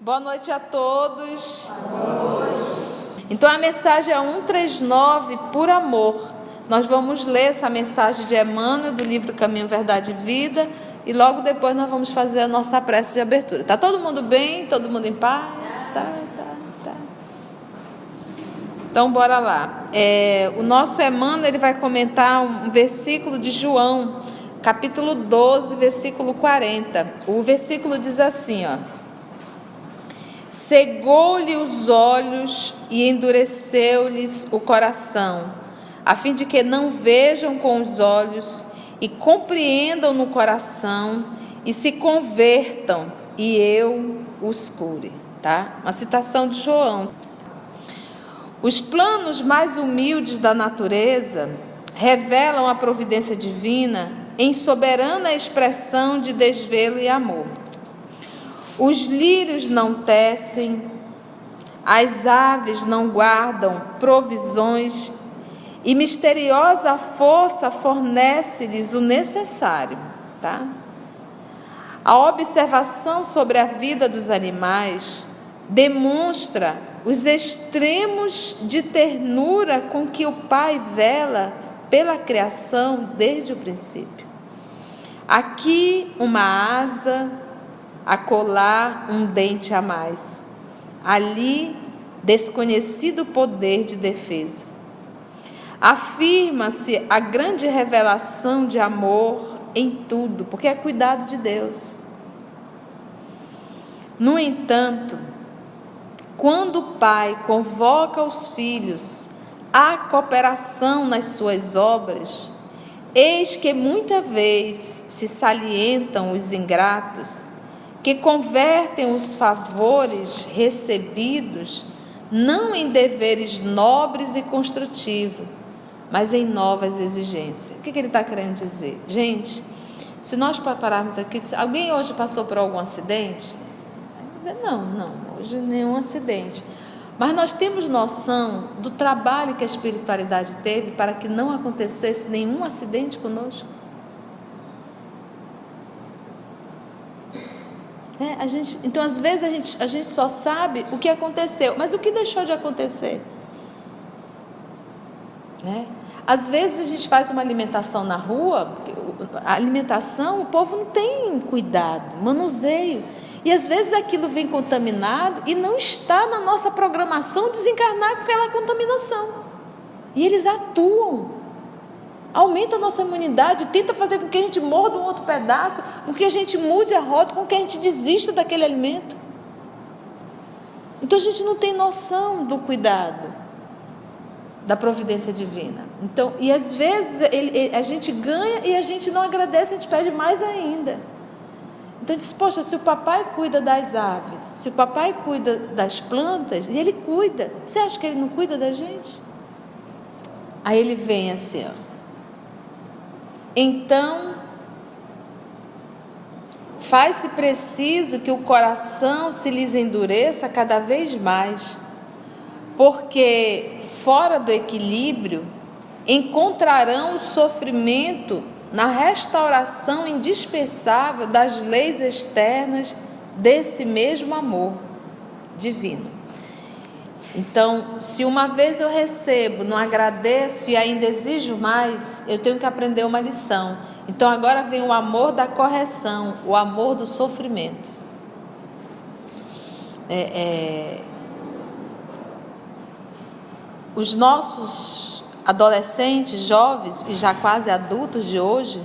Boa noite a todos. Boa noite. Então a mensagem é 139, por amor. Nós vamos ler essa mensagem de Emmanuel, do livro Caminho, Verdade e Vida, e logo depois nós vamos fazer a nossa prece de abertura. Tá todo mundo bem? Todo mundo em paz? Tá. Então bora lá. O nosso Emmanuel, ele vai comentar um versículo de João, capítulo 12, versículo 40. O versículo diz assim, cegou-lhe os olhos e endureceu-lhes o coração, a fim de que não vejam com os olhos e compreendam no coração e se convertam e eu os cure. Tá? Uma citação de João. Os planos mais humildes da natureza revelam a providência divina em soberana expressão de desvelo e amor. Os lírios não tecem, as aves não guardam provisões e misteriosa força fornece-lhes o necessário. Tá? A observação sobre a vida dos animais demonstra os extremos de ternura com que o Pai vela pela criação desde o princípio. Aqui uma asa, acolá um dente a mais, ali desconhecido poder de defesa. Afirma-se a grande revelação de amor em tudo, porque é cuidado de Deus. No entanto, quando o Pai convoca os filhos à cooperação nas suas obras, eis que muita vez se salientam os ingratos, que convertem os favores recebidos não em deveres nobres e construtivos, mas em novas exigências. O que ele está querendo dizer? Gente, se nós pararmos aqui, alguém hoje passou por algum acidente? Não, hoje nenhum acidente. Mas nós temos noção do trabalho que a espiritualidade teve para que não acontecesse nenhum acidente conosco? Então, às vezes, a gente só sabe o que aconteceu, mas o que deixou de acontecer? Às vezes, a gente faz uma alimentação na rua, a alimentação, o povo não tem cuidado, manuseio. E, às vezes, aquilo vem contaminado e não está na nossa programação desencarnar com aquela contaminação. E eles atuam. Aumenta a nossa imunidade, tenta fazer com que a gente morda um outro pedaço, com que a gente mude a rota, com que a gente desista daquele alimento. Então a gente não tem noção do cuidado, da providência divina. Então, e às vezes a gente ganha e a gente não agradece, a gente pede mais ainda. Então diz, poxa, se o papai cuida das aves, se o papai cuida das plantas, e ele cuida, você acha que ele não cuida da gente? Aí ele vem assim, Então, faz-se preciso que o coração se lhes endureça cada vez mais, porque fora do equilíbrio encontrarão o sofrimento na restauração indispensável das leis externas desse mesmo amor divino. Então, se uma vez eu recebo, não agradeço e ainda exijo mais, eu tenho que aprender uma lição. Então, agora vem o amor da correção, o amor do sofrimento. Os nossos adolescentes, jovens e já quase adultos de hoje,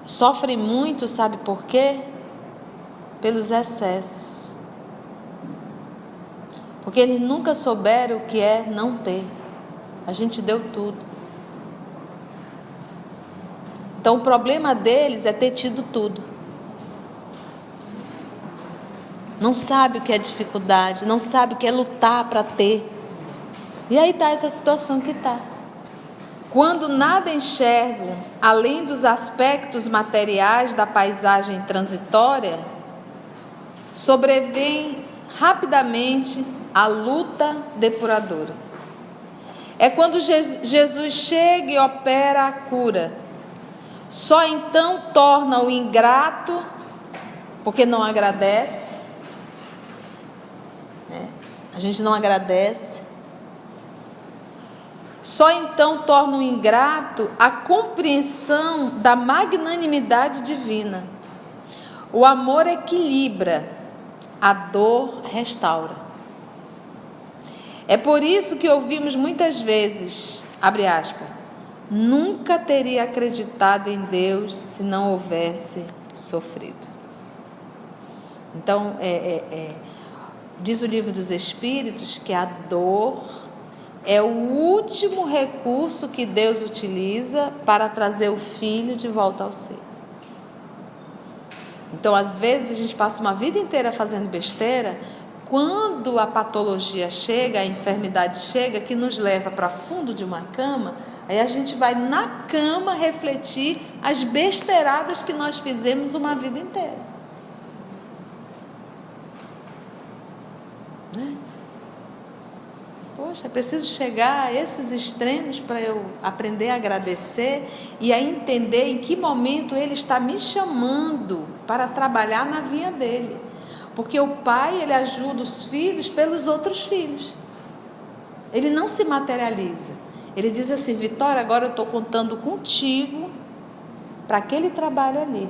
sofrem muito, sabe por quê? Pelos excessos. Porque eles nunca souberam o que é não ter. A gente deu tudo. Então o problema deles é ter tido tudo. Não sabe o que é dificuldade, não sabe o que é lutar para ter. E aí está essa situação que está. quando nada enxergam além dos aspectos materiais da paisagem transitória, sobrevém rapidamente a luta depuradora. É quando Jesus chega e opera a cura. Só então torna o ingrato, porque não agradece. A gente não agradece. Só então torna o ingrato a compreensão da magnanimidade divina. O amor equilibra, a dor restaura. É por isso que ouvimos muitas vezes, abre aspas, nunca teria acreditado em Deus se não houvesse sofrido. Então, diz o Livro dos Espíritos que a dor é o último recurso que Deus utiliza para trazer o filho de volta ao ser. Então, às vezes, a gente passa uma vida inteira fazendo besteira. Quando a patologia chega, a enfermidade chega, que nos leva para fundo de uma cama, aí a gente vai na cama refletir as besteiradas que nós fizemos uma vida inteira. Poxa, é preciso chegar a esses extremos para eu aprender a agradecer e a entender em que momento Ele está me chamando para trabalhar na vinha dEle. Porque o pai, ele ajuda os filhos pelos outros filhos. Ele não se materializa. Ele diz assim: Vitória, agora eu estou contando contigo para aquele trabalho ali.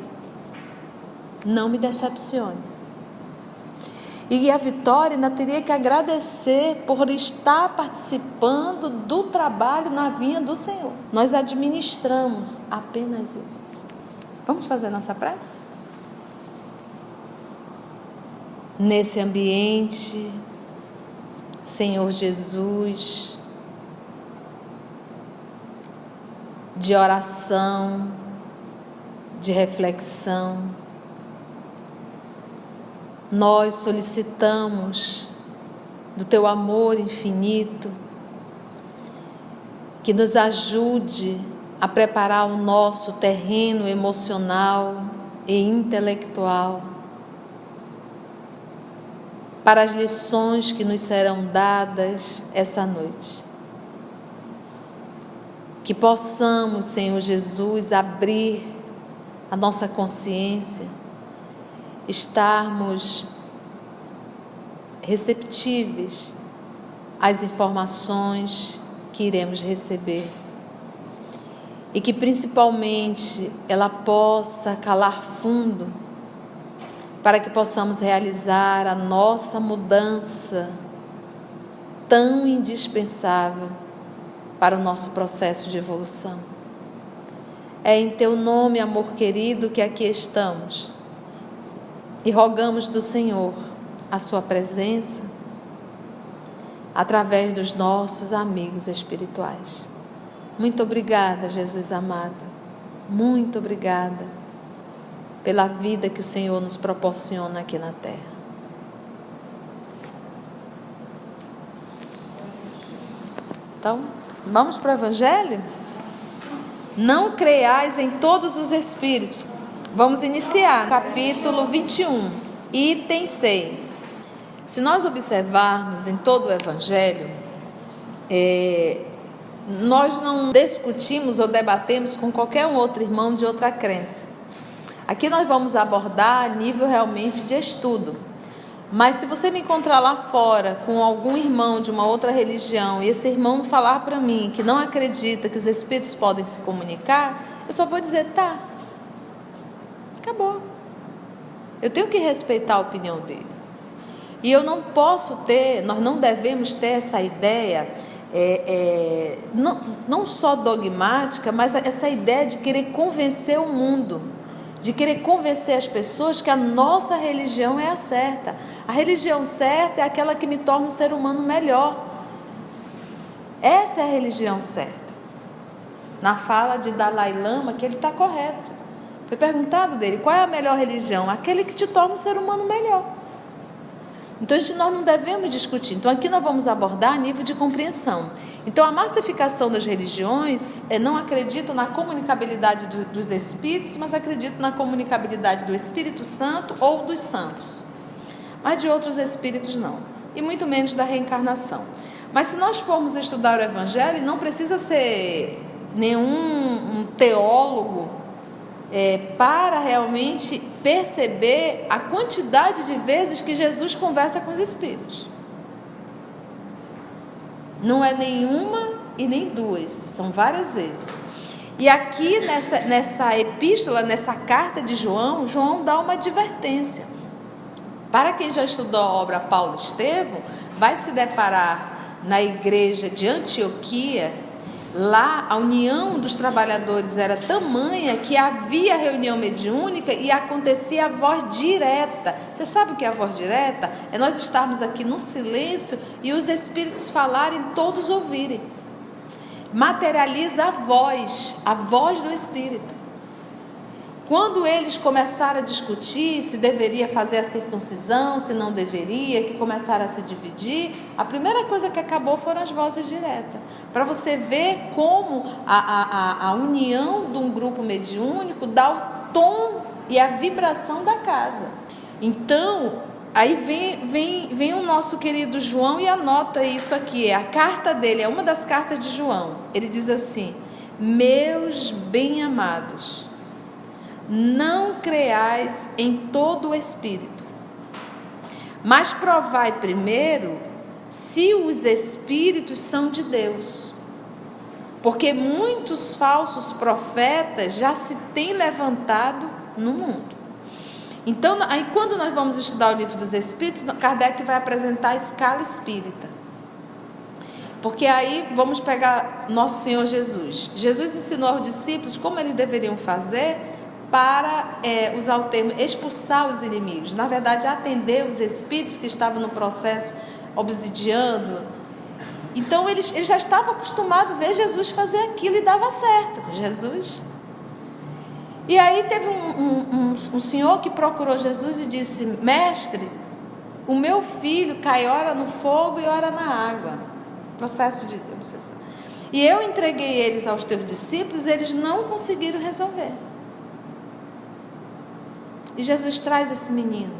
Não me decepcione. E a Vitória ainda teria que agradecer por estar participando do trabalho na vinha do Senhor. Nós administramos apenas isso. Vamos fazer nossa prece? Nesse ambiente, Senhor Jesus, de oração, de reflexão, nós solicitamos do Teu amor infinito que nos ajude a preparar o nosso terreno emocional e intelectual para as lições que nos serão dadas essa noite. Que possamos, Senhor Jesus, abrir a nossa consciência, estarmos receptíveis às informações que iremos receber e que principalmente ela possa calar fundo para que possamos realizar a nossa mudança tão indispensável para o nosso processo de evolução. É em Teu nome, amor querido, que aqui estamos e rogamos do Senhor a Sua presença através dos nossos amigos espirituais. Muito obrigada, Jesus amado. Muito obrigada pela vida que o Senhor nos proporciona aqui na terra. Então, vamos para o Evangelho? Não creiais em todos os espíritos. Vamos iniciar capítulo 21, item 6. Se nós observarmos em todo o Evangelho, nós não discutimos ou debatemos com qualquer um outro irmão de outra crença. Aqui nós vamos abordar a nível realmente de estudo. Mas se você me encontrar lá fora com algum irmão de uma outra religião e esse irmão falar para mim que não acredita que os espíritos podem se comunicar, eu só vou dizer, tá, acabou. Eu tenho que respeitar a opinião dele. E eu não posso ter, nós não devemos ter essa ideia, não só dogmática, mas essa ideia de querer convencer o mundo, de querer convencer as pessoas que a nossa religião é a certa. A religião certa é aquela que me torna um ser humano melhor. Essa é a religião certa. Na fala de Dalai Lama, que ele está correto. Foi perguntado dele, qual é a melhor religião? Aquele que te torna um ser humano melhor. Então nós não devemos discutir. Então aqui nós vamos abordar a nível de compreensão. Então a massificação das religiões não acredita na comunicabilidade dos espíritos, mas acredita na comunicabilidade do Espírito Santo ou dos santos. Mas de outros espíritos não. E muito menos da reencarnação. Mas se nós formos estudar o Evangelho, não precisa ser nenhum teólogo para realmente perceber a quantidade de vezes que Jesus conversa com os espíritos. Não é nenhuma e nem duas, são várias vezes. E aqui nessa epístola, nessa carta de João, João dá uma advertência. Para quem já estudou a obra Paulo e Estevão, vai se deparar na igreja de Antioquia. Lá a união dos trabalhadores era tamanha que havia reunião mediúnica e acontecia a voz direta. Você sabe o que é a voz direta? É nós estarmos aqui no silêncio e os espíritos falarem, todos ouvirem. Materializa a voz do espírito. Quando eles começaram a discutir se deveria fazer a circuncisão, se não deveria, que começaram a se dividir, a primeira coisa que acabou foram as vozes diretas. Para você ver como a união de um grupo mediúnico dá o tom e a vibração da casa. Então, aí vem o nosso querido João e anota isso aqui, a carta dele, é uma das cartas de João. Ele diz assim: meus bem-amados, não creais em todo o espírito, mas provai primeiro se os espíritos são de Deus, porque muitos falsos profetas já se têm levantado no mundo. Então, aí quando nós vamos estudar o livro dos Espíritos, Kardec vai apresentar a escala espírita. Porque aí vamos pegar nosso Senhor Jesus. Jesus ensinou aos discípulos como eles deveriam fazer para, usar o termo, expulsar os inimigos. Na verdade, atender os espíritos que estavam no processo obsidiando. Então, eles já estavam acostumados a ver Jesus fazer aquilo e dava certo. Jesus. E aí teve um senhor que procurou Jesus e disse: mestre, o meu filho cai ora no fogo e ora na água. Processo de obsessão. E eu entreguei eles aos teus discípulos, eles não conseguiram resolver. E Jesus traz esse menino.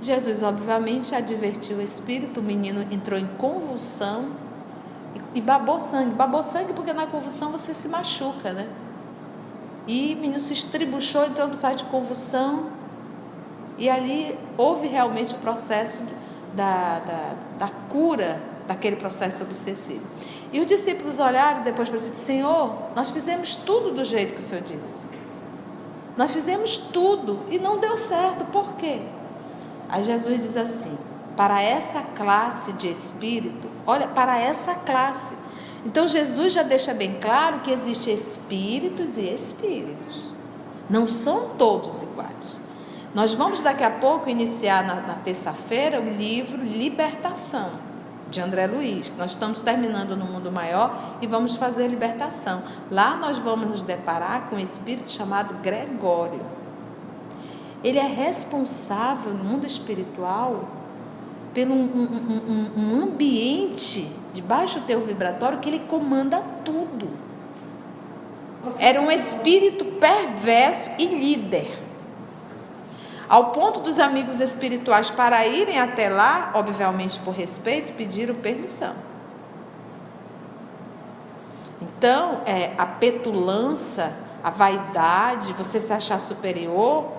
Jesus, obviamente, advertiu o espírito, o menino entrou em convulsão e babou sangue. Babou sangue porque na convulsão você se machuca, né? E o menino se estribuchou, entrou no estado de convulsão. E ali houve realmente o processo da cura daquele processo obsessivo. E os discípulos olharam depois para ele e disseram: Senhor, nós fizemos tudo do jeito que o Senhor disse. Nós fizemos tudo e não deu certo. Por quê? Aí Jesus diz assim: para essa classe de espírito, olha, para essa classe. Então Jesus já deixa bem claro que existem espíritos e espíritos. Não são todos iguais. Nós vamos daqui a pouco iniciar na terça-feira o livro Libertação, de André Luiz, que nós estamos terminando no Mundo Maior e vamos fazer libertação. Lá nós vamos nos deparar com um espírito chamado Gregório. Ele é responsável no mundo espiritual pelo um ambiente de baixo teor vibratório que ele comanda tudo. Era um espírito perverso e líder, ao ponto dos amigos espirituais, para irem até lá, obviamente por respeito, pediram permissão. Então, a petulância, a vaidade, você se achar superior,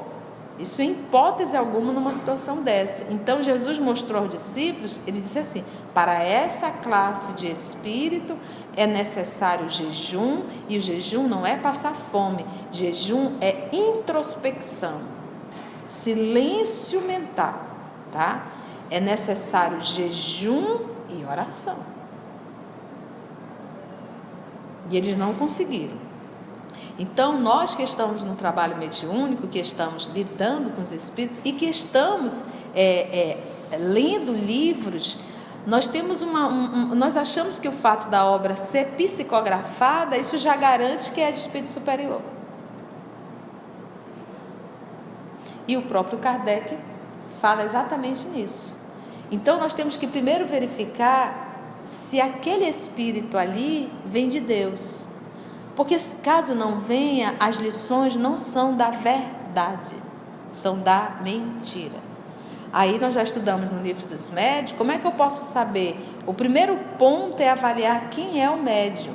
isso em hipótese alguma numa situação dessa. Então Jesus mostrou aos discípulos, ele disse assim: para essa classe de espírito é necessário jejum, e o jejum não é passar fome, jejum é introspecção, silêncio mental, tá? É necessário jejum e oração. E eles não conseguiram. Então, nós que estamos no trabalho mediúnico, que estamos lidando com os espíritos e que estamos lendo livros, nós temos nós achamos que o fato da obra ser psicografada, isso já garante que é de espírito superior. E o próprio Kardec fala exatamente nisso. Então nós temos que primeiro verificar se aquele espírito ali vem de Deus. Porque caso não venha, as lições não são da verdade, são da mentira. Aí nós já estudamos no livro dos médios. Como é que eu posso saber? O primeiro ponto é avaliar quem é o médium.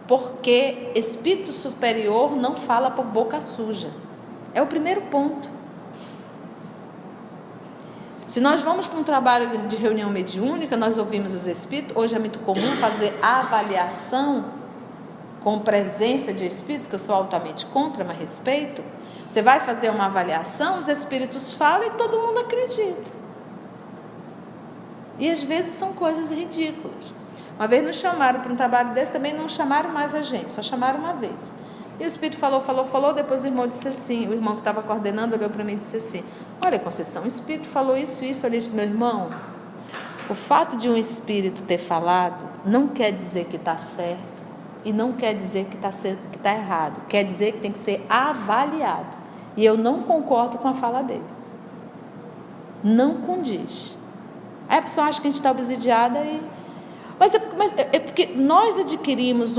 Porque espírito superior não fala por boca suja. É o primeiro ponto. Se nós vamos para um trabalho de reunião mediúnica, nós ouvimos os espíritos. Hoje é muito comum fazer avaliação com presença de espíritos, que eu sou altamente contra, mas respeito. Você vai fazer uma avaliação, os espíritos falam e todo mundo acredita. E às vezes são coisas ridículas. Uma vez nos chamaram para um trabalho desse, também não chamaram mais a gente, só chamaram uma vez. E o espírito falou, depois o irmão disse assim, o irmão que estava coordenando olhou para mim e disse assim: olha, Conceição, o espírito falou isso, eu disse: meu irmão, o fato de um espírito ter falado não quer dizer que está certo e não quer dizer que está errado, quer dizer que tem que ser avaliado. E eu não concordo com a fala dele, não condiz. Aí a pessoa acha que a gente está obsidiada Mas é porque nós adquirimos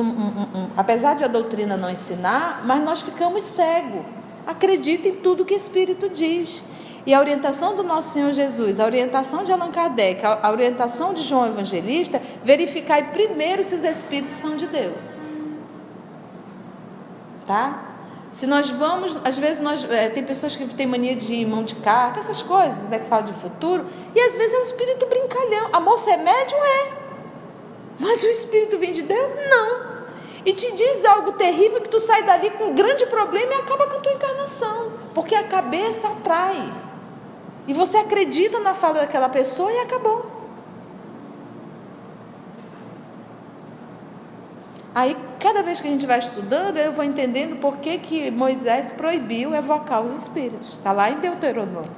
apesar de a doutrina não ensinar, mas nós ficamos cegos. Acredita em tudo que o Espírito diz. E a orientação do nosso Senhor Jesus, a orientação de Allan Kardec, a orientação de João Evangelista, verificar primeiro se os Espíritos são de Deus. Tá? Se nós vamos, às vezes tem pessoas que têm mania de mão de carta, essas coisas, né, que falam de futuro, e às vezes é um espírito brincalhão. A moça é médium? Mas o espírito vem de Deus? Não. E te diz algo terrível que tu sai dali com um grande problema e acaba com a tua encarnação. Porque a cabeça atrai. E você acredita na fala daquela pessoa e acabou. Aí, cada vez que a gente vai estudando, eu vou entendendo por que Moisés proibiu evocar os espíritos. Está lá em Deuteronômio.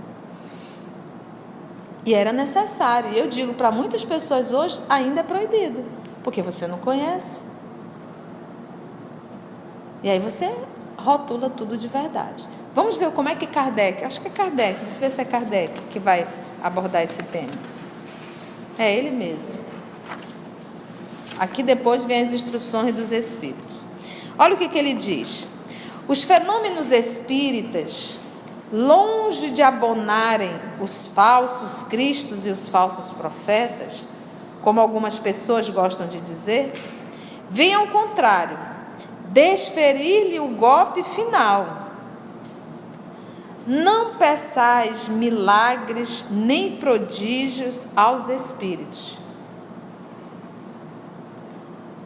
E era necessário. E eu digo para muitas pessoas hoje, ainda é proibido. Porque você não conhece. E aí você rotula tudo de verdade. Vamos ver como é que Kardec, acho que é Kardec, deixa eu ver se é Kardec que vai abordar esse tema. É ele mesmo. Aqui depois vem as instruções dos espíritos. Olha o que ele diz. Os fenômenos espíritas, longe de abonarem os falsos cristos e os falsos profetas, como algumas pessoas gostam de dizer, vêm ao contrário, desferir-lhe o golpe final. Não peçais milagres nem prodígios aos espíritos.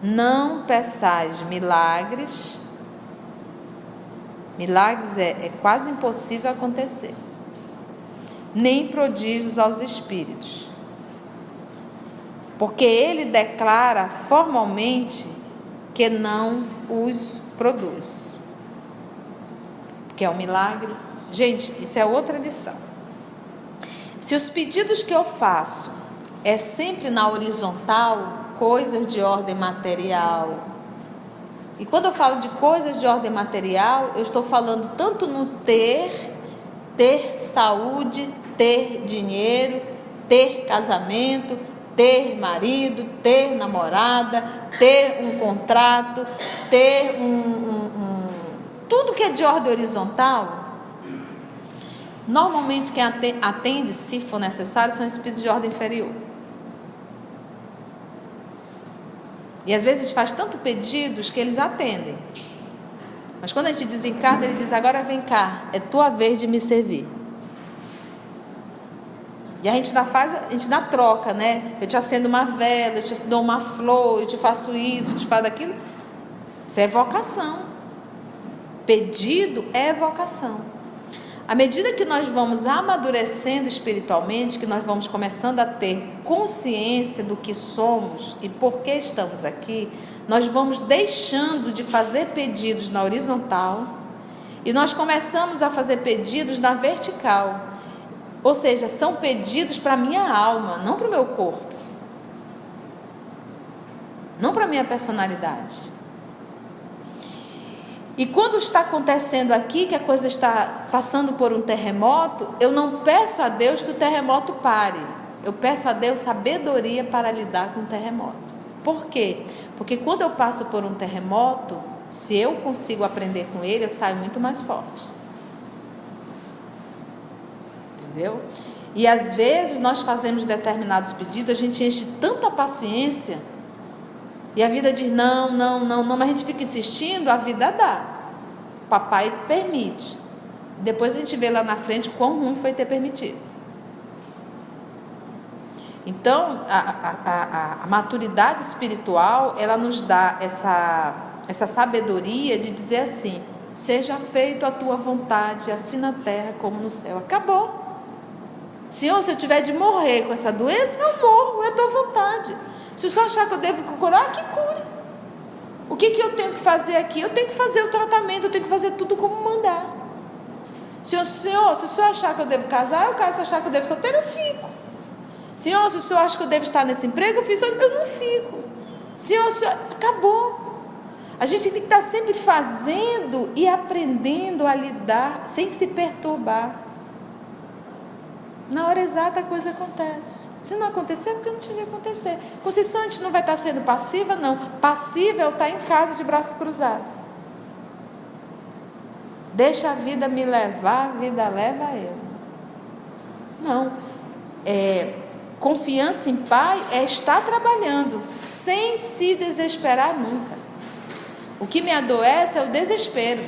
Não peçais milagres. Milagres é quase impossível acontecer. Nem prodígios aos espíritos. Porque ele declara formalmente que não os produz. Que é um milagre. Gente, isso é outra lição. Se os pedidos que eu faço é sempre na horizontal, coisas de ordem material. E quando eu falo de coisas de ordem material, eu estou falando tanto no ter saúde, ter dinheiro, ter casamento, ter marido, ter namorada, ter um contrato, ter tudo que é de ordem horizontal. Normalmente quem atende, se for necessário, são espíritos de ordem inferior. E às vezes a gente faz tanto pedidos que eles atendem. Mas quando a gente desencarna, ele diz: agora vem cá, é tua vez de me servir. E a gente ainda troca, né? Eu te acendo uma vela, eu te dou uma flor, eu te faço isso, eu te faço aquilo. Isso é vocação. Pedido é vocação. À medida que nós vamos amadurecendo espiritualmente, que nós vamos começando a ter consciência do que somos e por que estamos aqui, nós vamos deixando de fazer pedidos na horizontal e nós começamos a fazer pedidos na vertical. Ou seja, são pedidos para a minha alma, não para o meu corpo, não para a minha personalidade. E quando está acontecendo aqui, que a coisa está passando por um terremoto, eu não peço a Deus que o terremoto pare. eu peço a Deus sabedoria para lidar com o terremoto. Por quê? Porque quando eu passo por um terremoto, se eu consigo aprender com ele, eu saio muito mais forte. Entendeu? E às vezes nós fazemos determinados pedidos, a gente enche tanta paciência, e a vida diz não, mas a gente fica insistindo, a vida dá. Papai permite. Depois a gente vê lá na frente quão ruim foi ter permitido. Então, a maturidade espiritual, ela nos dá essa sabedoria de dizer assim: seja feita a tua vontade, assim na terra como no céu. Acabou. Senhor, se eu tiver de morrer com essa doença, eu morro, é a tua vontade. Se o Senhor achar que eu devo curar, que cure. O que eu tenho que fazer aqui? Eu tenho que fazer o tratamento, eu tenho que fazer tudo como mandar. Senhor, se o Senhor achar que eu devo casar, eu caso. Se eu achar que eu devo solteiro, eu fico. Senhor, se o Senhor acha que eu devo estar nesse emprego, eu não fico. Senhor, acabou. A gente tem que estar sempre fazendo e aprendendo a lidar sem se perturbar. Na hora exata a coisa acontece. Se não acontecer, é porque não tinha que acontecer. Conceição, a gente não vai estar sendo passiva, não. Passiva é eu estar em casa de braço cruzado. Deixa a vida me levar, a vida leva eu. Não. Confiança em Pai é estar trabalhando sem se desesperar nunca. O que me adoece é o desespero.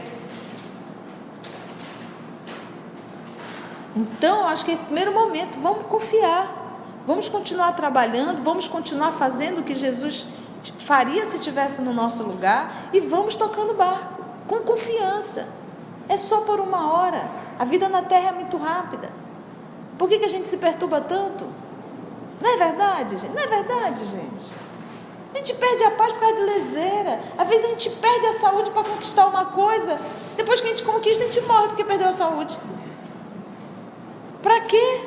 Então, acho que esse primeiro momento, vamos confiar, vamos continuar trabalhando, vamos continuar fazendo o que Jesus faria se estivesse no nosso lugar, e vamos tocando o barco, com confiança. É só por uma hora, a vida na terra é muito rápida. Por que a gente se perturba tanto? Não é verdade, gente? Não é verdade, gente? A gente perde a paz por causa de leseira. Às vezes a gente perde a saúde para conquistar uma coisa, depois que a gente conquista, a gente morre porque perdeu a saúde. Para quê?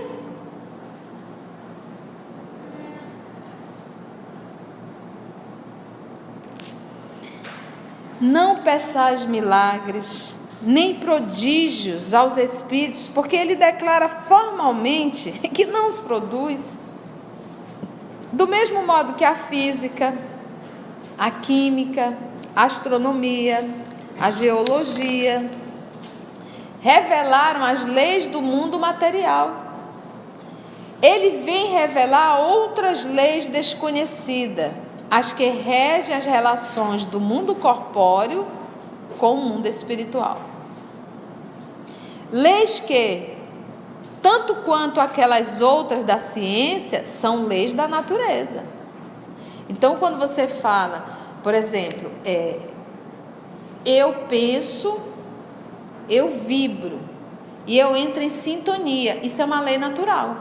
Não peçais milagres, nem prodígios aos espíritos, porque ele declara formalmente que não os produz. Do mesmo modo que a física, a química, a astronomia, a geologia revelaram as leis do mundo material. Ele vem revelar outras leis desconhecidas, as que regem as relações do mundo corpóreo com o mundo espiritual. Leis que, tanto quanto aquelas outras da ciência, são leis da natureza. Então, quando você fala, por exemplo, eu penso, eu vibro e eu entro em sintonia. Isso é uma lei natural,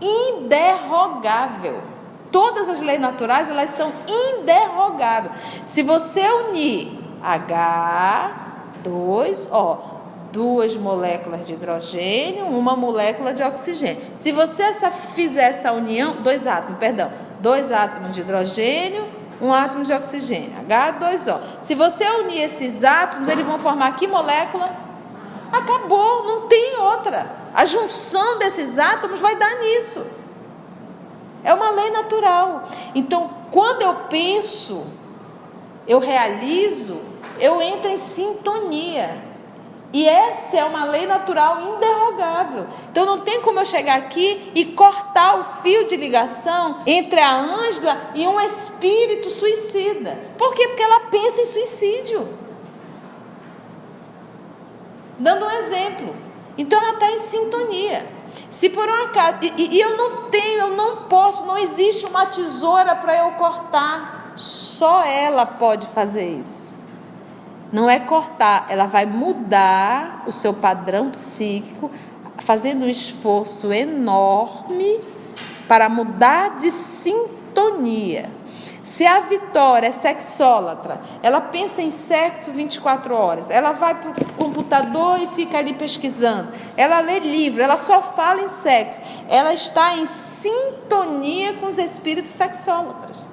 inderrogável. Todas as leis naturais, elas são inderrogáveis. Se você unir H2O, 2 moléculas de hidrogênio, 1 molécula de oxigênio. Se você fizer essa união, 2 átomos de hidrogênio, 1 átomo de oxigênio, H2O. Se você unir esses átomos, eles vão formar que molécula? Acabou, não tem outra. A junção desses átomos vai dar nisso. É uma lei natural. Então, quando eu penso, eu realizo, eu entro em sintonia. E essa é uma lei natural inderrogável. Então não tem como eu chegar aqui e cortar o fio de ligação entre a Ângela e um espírito suicida. Por quê? Porque ela pensa em suicídio. Dando um exemplo. Então ela está em sintonia. Se por um acaso, eu não posso, não existe uma tesoura para eu cortar. Só ela pode fazer isso. Não é cortar, ela vai mudar o seu padrão psíquico, fazendo um esforço enorme para mudar de sintonia. Se a Vitória é sexólatra, ela pensa em sexo 24 horas, ela vai para o computador e fica ali pesquisando, ela lê livro, ela só fala em sexo, ela está em sintonia com os espíritos sexólatras.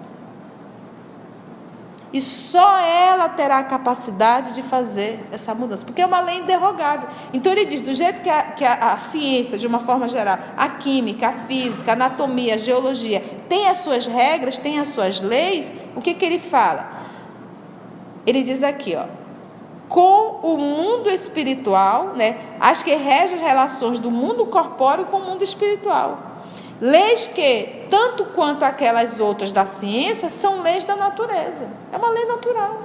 e só ela terá a capacidade de fazer essa mudança, porque é uma lei inderrogável. Então ele diz, do jeito que a ciência, de uma forma geral, a química, a física, a anatomia, a geologia, tem as suas regras, tem as suas leis, o que ele fala? Ele diz aqui, com o mundo espiritual, as que regem as relações do mundo corpóreo com o mundo espiritual. Leis que, tanto quanto aquelas outras da ciência, são leis da natureza. É uma lei natural.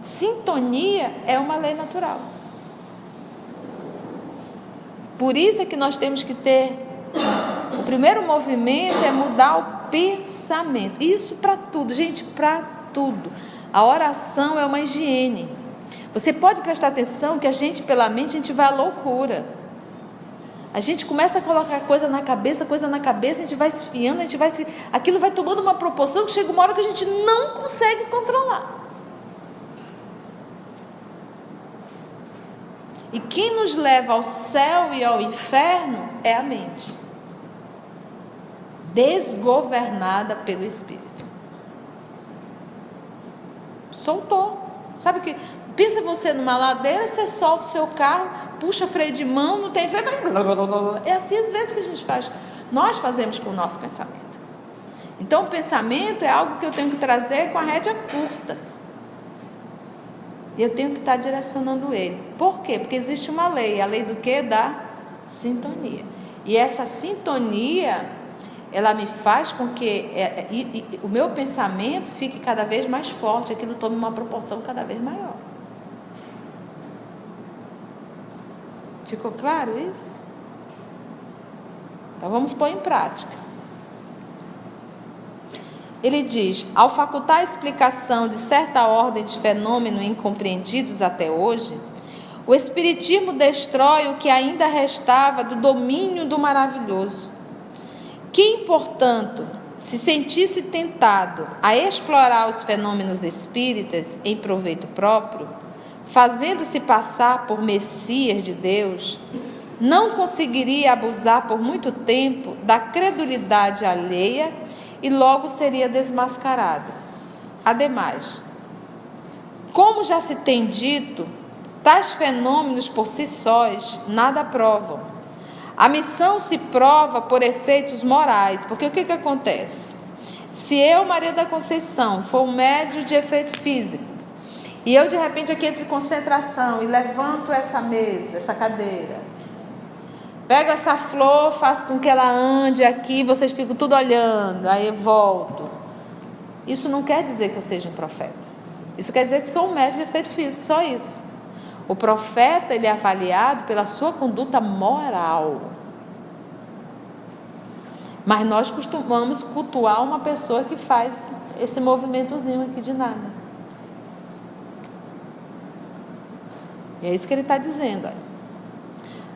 Sintonia é uma lei natural. Por isso é que nós temos que ter... O primeiro movimento é mudar o pensamento. Isso para tudo, gente, para tudo. A oração é uma higiene. Você pode prestar atenção que a gente, pela mente, a gente vai à loucura. A gente começa a colocar coisa na cabeça, a gente vai se fiando, aquilo vai tomando uma proporção que chega uma hora que a gente não consegue controlar. E quem nos leva ao céu e ao inferno é a mente, desgovernada pelo Espírito. Soltou. Sabe o que... Pensa você numa ladeira, você solta o seu carro, puxa freio de mão, não tem freio. É assim às vezes que a gente faz. Nós fazemos com o nosso pensamento. Então o pensamento é algo que eu tenho que trazer com a rédea curta. E eu tenho que estar direcionando ele. Por quê? Porque existe uma lei. A lei do quê? Da sintonia. E essa sintonia, ela me faz com que o meu pensamento fique cada vez mais forte, aquilo tome uma proporção cada vez maior. Ficou claro isso? Então vamos pôr em prática. Ele diz, ao facultar a explicação de certa ordem de fenômenos incompreendidos até hoje, o Espiritismo destrói o que ainda restava do domínio do maravilhoso. Quem, portanto, se sentisse tentado a explorar os fenômenos espíritas em proveito próprio, fazendo-se passar por Messias de Deus, não conseguiria abusar por muito tempo da credulidade alheia e logo seria desmascarado. Ademais, como já se tem dito, tais fenômenos por si sós nada provam. A missão se prova por efeitos morais, porque o que acontece? Se eu, Maria da Conceição, for um médium de efeito físico, e eu de repente aqui entro em concentração e levanto essa mesa, essa cadeira, pego essa flor, faço com que ela ande aqui, vocês ficam tudo olhando, aí eu volto. Isso não quer dizer que eu seja um profeta. Isso quer dizer que sou um médium de efeito físico, só isso. O profeta, ele é avaliado pela sua conduta moral. Mas nós costumamos cultuar uma pessoa que faz esse movimentozinho aqui de nada. E é isso que ele está dizendo. Olha.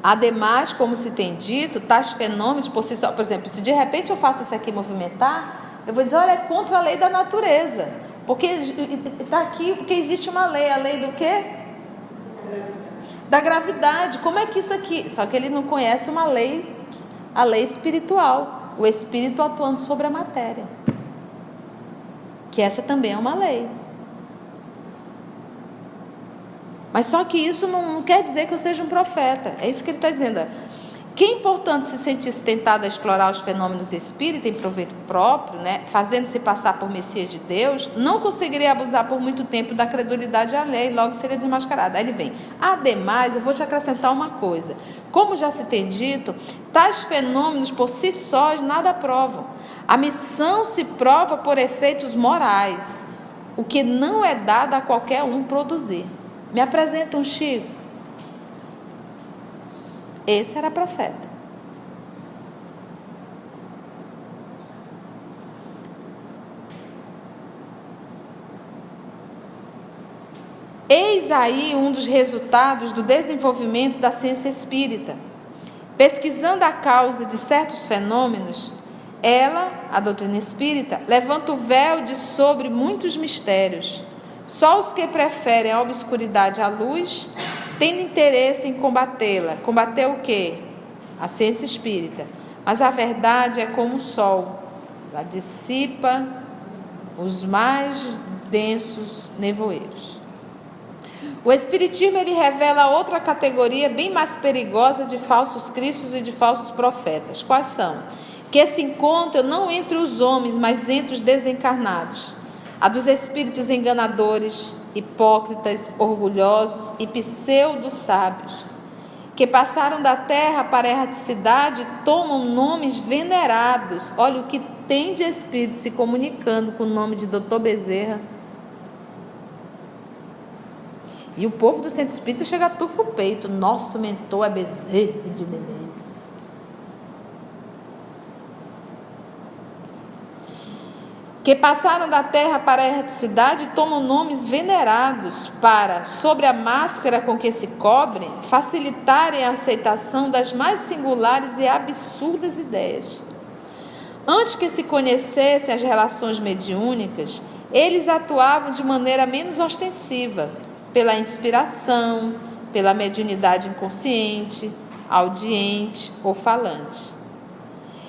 Ademais, como se tem dito, tais fenômenos por si só, por exemplo, se de repente eu faço isso aqui movimentar, eu vou dizer, olha, é contra a lei da natureza. Porque está aqui, porque existe uma lei. A lei do quê? Da gravidade. Como é que isso aqui? Só que ele não conhece uma lei, a lei espiritual. O espírito atuando sobre a matéria. Que essa também é uma lei. Mas só que isso não quer dizer que eu seja um profeta. É isso que ele está dizendo. Quem, portanto, se sentisse tentado a explorar os fenômenos espíritas em proveito próprio, fazendo-se passar por Messias de Deus, não conseguiria abusar por muito tempo da credulidade alheia e logo seria desmascarado. Aí ele vem. Ademais, eu vou te acrescentar uma coisa. Como já se tem dito, tais fenômenos por si sós nada provam. A missão se prova por efeitos morais, o que não é dado a qualquer um produzir. Me apresenta um Chico. Esse era profeta. Eis aí um dos resultados do desenvolvimento da ciência espírita. Pesquisando a causa de certos fenômenos, ela, a doutrina espírita, levanta o véu de sobre muitos mistérios. Só os que preferem a obscuridade à luz têm interesse em combatê-la. Combater o quê? A ciência espírita. Mas a verdade é como o sol. Ela dissipa os mais densos nevoeiros. O Espiritismo ele revela outra categoria bem mais perigosa de falsos cristos e de falsos profetas. Quais são? Que se encontram não entre os homens, mas entre os desencarnados. A dos espíritos enganadores, hipócritas, orgulhosos e pseudo-sábios, que passaram da terra para a erraticidade e tomam nomes venerados. Olha o que tem de espírito se comunicando com o nome de Dr. Bezerra. E o povo do centro espírita chega a tufo o peito. Nosso mentor é Bezerra de Menezes. Que passaram da terra para a erraticidade e tomam nomes venerados para, sobre a máscara com que se cobrem, facilitarem a aceitação das mais singulares e absurdas ideias. Antes que se conhecessem as relações mediúnicas, eles atuavam de maneira menos ostensiva, pela inspiração, pela mediunidade inconsciente, audiente ou falante.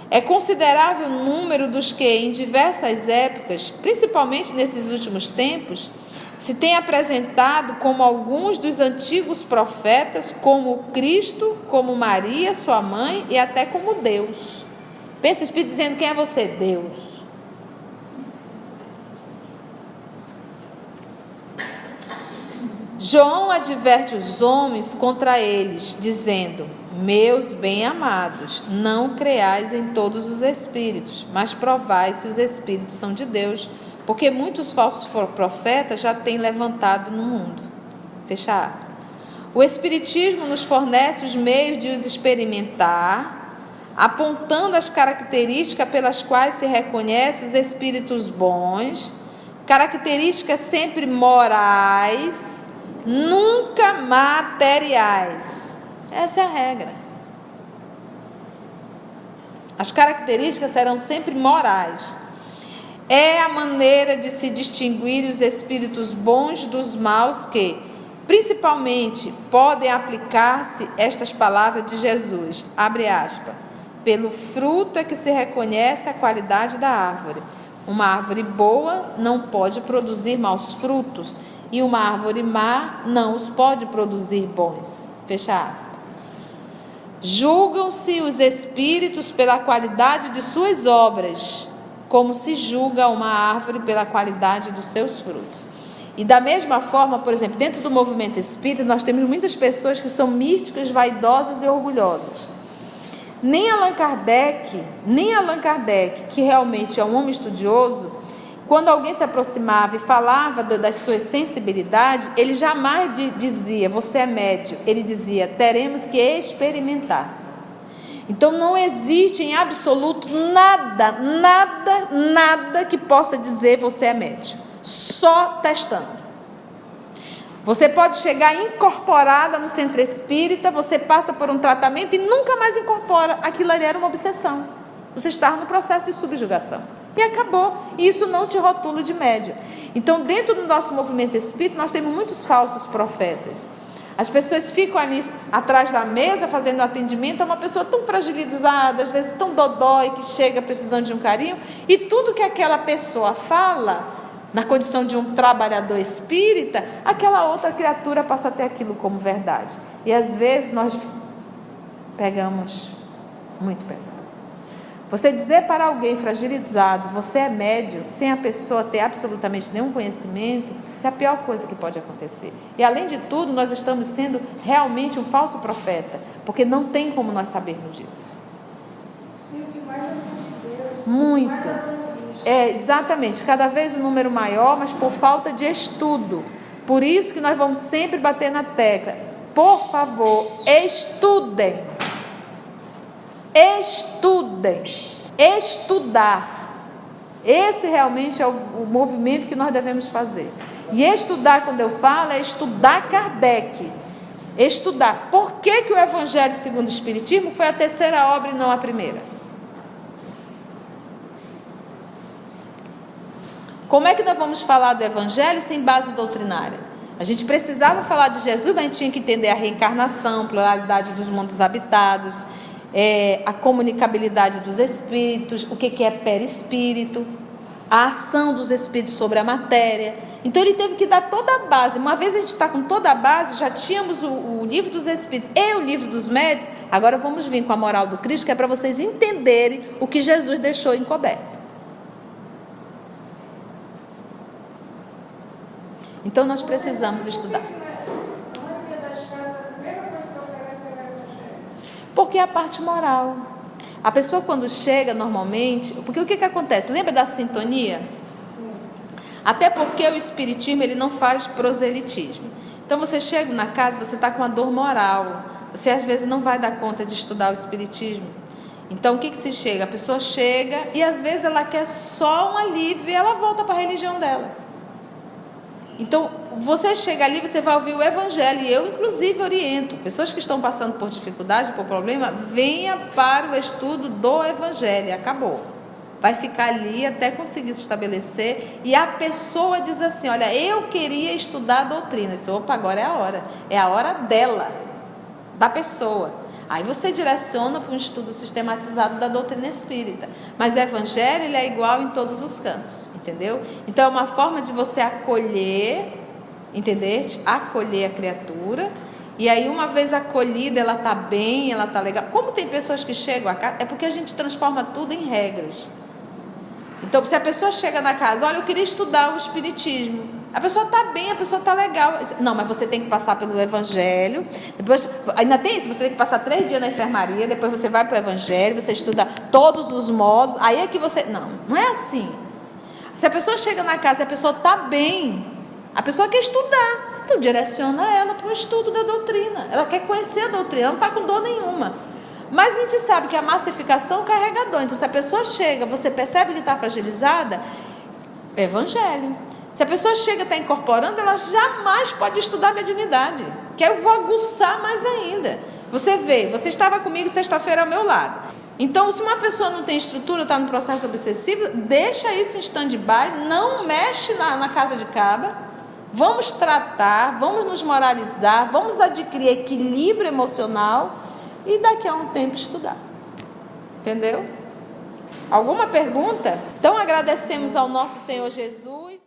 É considerável o número dos que, em diversas épocas, principalmente nesses últimos tempos, se tem apresentado como alguns dos antigos profetas, como Cristo, como Maria, sua mãe, e até como Deus. Pensa o Espírito dizendo: quem é você? Deus. João adverte os homens contra eles, dizendo: meus bem-amados, não creais em todos os espíritos, mas provai se os espíritos são de Deus, porque muitos falsos profetas já têm levantado no mundo. Fecha aspas. O Espiritismo nos fornece os meios de os experimentar, apontando as características pelas quais se reconhece os espíritos bons, características sempre morais, nunca materiais. Essa é a regra. As características serão sempre morais. É a maneira de se distinguir os espíritos bons dos maus que, principalmente, podem aplicar-se estas palavras de Jesus, abre aspas, pelo fruto é que se reconhece a qualidade da árvore. Uma árvore boa não pode produzir maus frutos, e uma árvore má não os pode produzir bons. Fecha aspas. Julgam-se os espíritos pela qualidade de suas obras, como se julga uma árvore pela qualidade dos seus frutos. E da mesma forma, por exemplo, dentro do movimento espírita, nós temos muitas pessoas que são místicas, vaidosas e orgulhosas. Nem Allan Kardec, que realmente é um homem estudioso, quando alguém se aproximava e falava das suas sensibilidades, ele jamais dizia: você é médium. Ele dizia: teremos que experimentar. Então não existe em absoluto nada que possa dizer você é médium. Só testando. Você pode chegar incorporada no centro espírita, você passa por um tratamento e nunca mais incorpora. Aquilo ali era uma obsessão. Você estava no processo de subjugação. E acabou. E isso não te rotula de médium. Então, dentro do nosso movimento espírita, nós temos muitos falsos profetas. As pessoas ficam ali atrás da mesa fazendo atendimento a uma pessoa tão fragilizada, às vezes tão dodói, que chega precisando de um carinho, e tudo que aquela pessoa fala, na condição de um trabalhador espírita, aquela outra criatura passa a ter aquilo como verdade. E às vezes nós pegamos muito pesado. Você dizer para alguém fragilizado, você é médium, sem a pessoa ter absolutamente nenhum conhecimento, isso é a pior coisa que pode acontecer. E além de tudo, nós estamos sendo realmente um falso profeta, porque não tem como nós sabermos disso. Muito. É, exatamente, cada vez um número maior, mas por falta de estudo. Por isso que nós vamos sempre bater na tecla. Por favor, estudem. Estudem. Estudar. Esse realmente é o movimento que nós devemos fazer. E estudar, quando eu falo, é estudar Kardec. Estudar. Por que o Evangelho segundo o Espiritismo foi a terceira obra e não a primeira? Como é que nós vamos falar do Evangelho sem base doutrinária? A gente precisava falar de Jesus, mas a gente tinha que entender a reencarnação, pluralidade dos mundos habitados, a comunicabilidade dos espíritos, o que é perispírito. a ação dos espíritos sobre a matéria. Então ele teve que dar toda a base. Uma vez a gente está com toda a base, já tínhamos o livro dos espíritos e o livro dos médiuns, agora vamos vir com a moral do Cristo, que é para vocês entenderem o que Jesus deixou encoberto. Então nós precisamos estudar. Porque é a parte moral. A pessoa quando chega normalmente, porque o que acontece? Lembra da sintonia? Sim. Até porque o espiritismo ele não faz proselitismo. Então você chega na casa, você está com uma dor moral. Você às vezes não vai dar conta de estudar o espiritismo. Então o que se chega? A pessoa chega e às vezes ela quer só um alívio e ela volta para a religião dela. Então, você chega ali, você vai ouvir o evangelho, e eu inclusive oriento, pessoas que estão passando por dificuldade, por problema, venha para o estudo do evangelho, acabou. Vai ficar ali até conseguir se estabelecer, e a pessoa diz assim, olha, eu queria estudar a doutrina, diz, opa, agora é a hora dela, da pessoa. Aí você direciona para um estudo sistematizado da doutrina espírita. Mas o evangelho ele é igual em todos os cantos, entendeu? Então é uma forma de você acolher, entender? Acolher a criatura. E aí uma vez acolhida, ela está bem, ela está legal. Como tem pessoas que chegam a casa, é porque a gente transforma tudo em regras. Então se a pessoa chega na casa, olha, eu queria estudar o espiritismo. A pessoa está bem, a pessoa está legal. Não, mas você tem que passar pelo evangelho. Depois, ainda tem isso, você tem que passar 3 dias na enfermaria. Depois você vai para o evangelho, você estuda todos os modos. Aí é que você... Não é assim. Se a pessoa chega na casa e a pessoa está bem, a pessoa quer estudar. Então direciona ela para o estudo da doutrina. Ela quer conhecer a doutrina, ela não está com dor nenhuma. Mas a gente sabe que a massificação carrega dor. Então se a pessoa chega, você percebe que está fragilizada, é evangelho. Se a pessoa chega e está incorporando, ela jamais pode estudar mediunidade, que eu vou aguçar mais ainda. Você vê, você estava comigo sexta-feira ao meu lado. Então, se uma pessoa não tem estrutura, está no processo obsessivo, deixa isso em stand-by, não mexe na casa de caba, vamos tratar, vamos nos moralizar, vamos adquirir equilíbrio emocional e daqui a um tempo estudar. Entendeu? Alguma pergunta? Então agradecemos ao nosso Senhor Jesus.